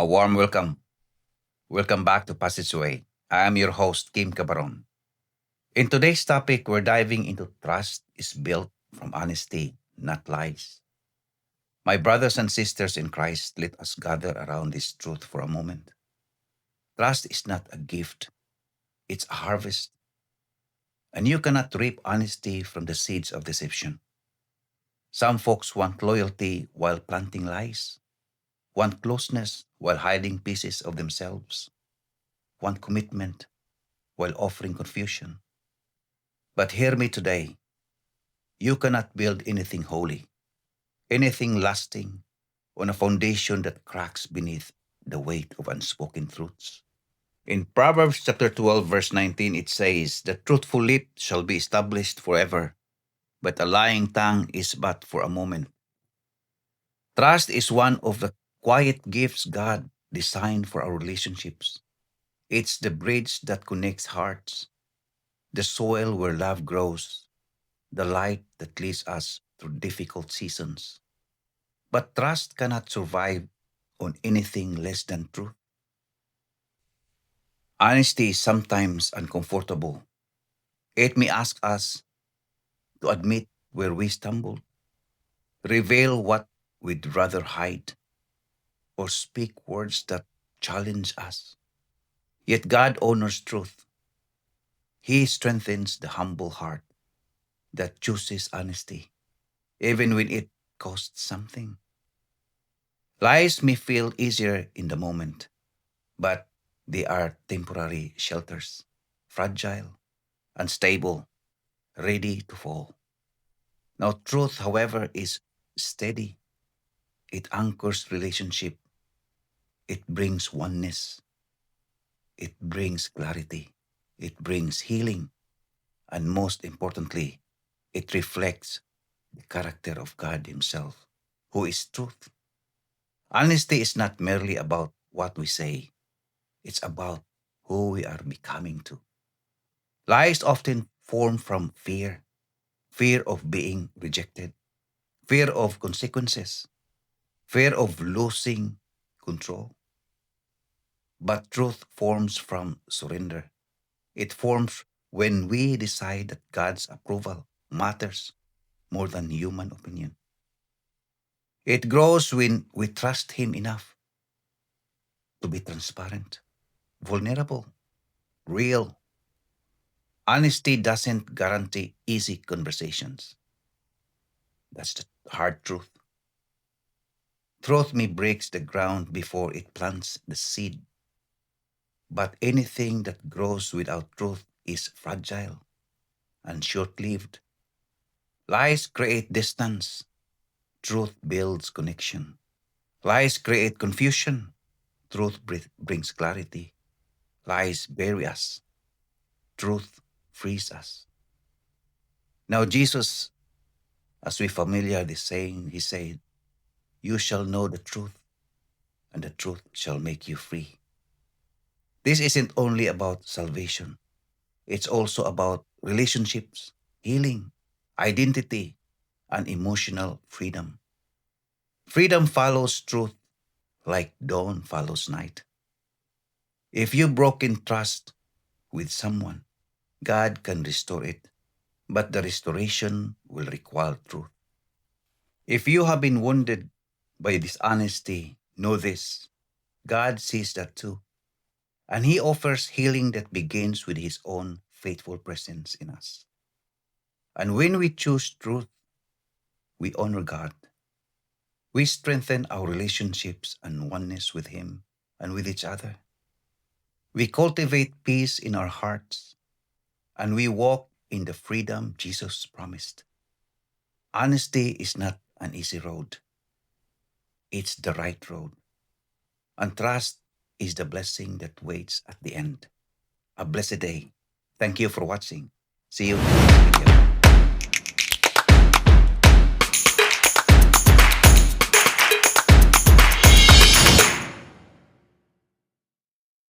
warm welcome. Welcome back to Passageway. I am your host, Kim Cabaron. In today's topic, we're diving into trust is built from honesty, not lies. My brothers and sisters in Christ, let us gather around this truth for a moment. Trust is not a gift, it's a harvest. And you cannot reap honesty from the seeds of deception. Some folks want loyalty while planting lies, want closeness while hiding pieces of themselves, want commitment while offering confusion. But hear me today. You cannot build anything holy, anything lasting, on a foundation that cracks beneath the weight of unspoken truths. In Proverbs chapter 12, verse 19, it says, "The truthful lip shall be established forever, but a lying tongue is but for a moment." Trust is one of the quiet gifts God designed for our relationships. It's the bridge that connects hearts, the soil where love grows, the light that leads us through difficult seasons. But trust cannot survive on anything less than truth. Honesty is sometimes uncomfortable. It may ask us to admit where we stumbled, reveal what we'd rather hide, or speak words that challenge us. Yet God honors truth. He strengthens the humble heart that chooses honesty, even when it costs something. Lies may feel easier in the moment, but they are temporary shelters, fragile, unstable, ready to fall. Now, truth, however, is steady. It anchors relationship. It brings oneness. It brings clarity. It brings healing. And most importantly, it reflects the character of God Himself, who is truth. Honesty is not merely about what we say, it's about who we are becoming to. Lies often form from fear of being rejected, fear of consequences, fear of losing control. But truth forms from surrender. It forms when we decide that God's approval matters more than human opinion. It grows when we trust Him enough to be transparent, vulnerable, real. Honesty doesn't guarantee easy conversations. That's the hard truth. Truth may breaks the ground before it plants the seed, but anything that grows without truth is fragile and short-lived. Lies create distance. Truth builds connection. Lies create confusion. Truth brings clarity. Lies bury us. Truth frees us. Now, Jesus, as we familiar this saying, He said, "You shall know the truth, and the truth shall make you free." This isn't only about salvation. It's also about relationships, healing, identity, and emotional freedom. Freedom follows truth like dawn follows night. If you've broken trust with someone, God can restore it, but the restoration will require truth. If you have been wounded by dishonesty, know this: God sees that too, and He offers healing that begins with His own faithful presence in us. And when we choose truth, we honor God. We strengthen our relationships and oneness with Him and with each other. We cultivate peace in our hearts, and we walk in the freedom Jesus promised. Honesty is not an easy road, it's the right road. And trust is the blessing that waits at the end. A blessed day. Thank you for watching. See you in the next video.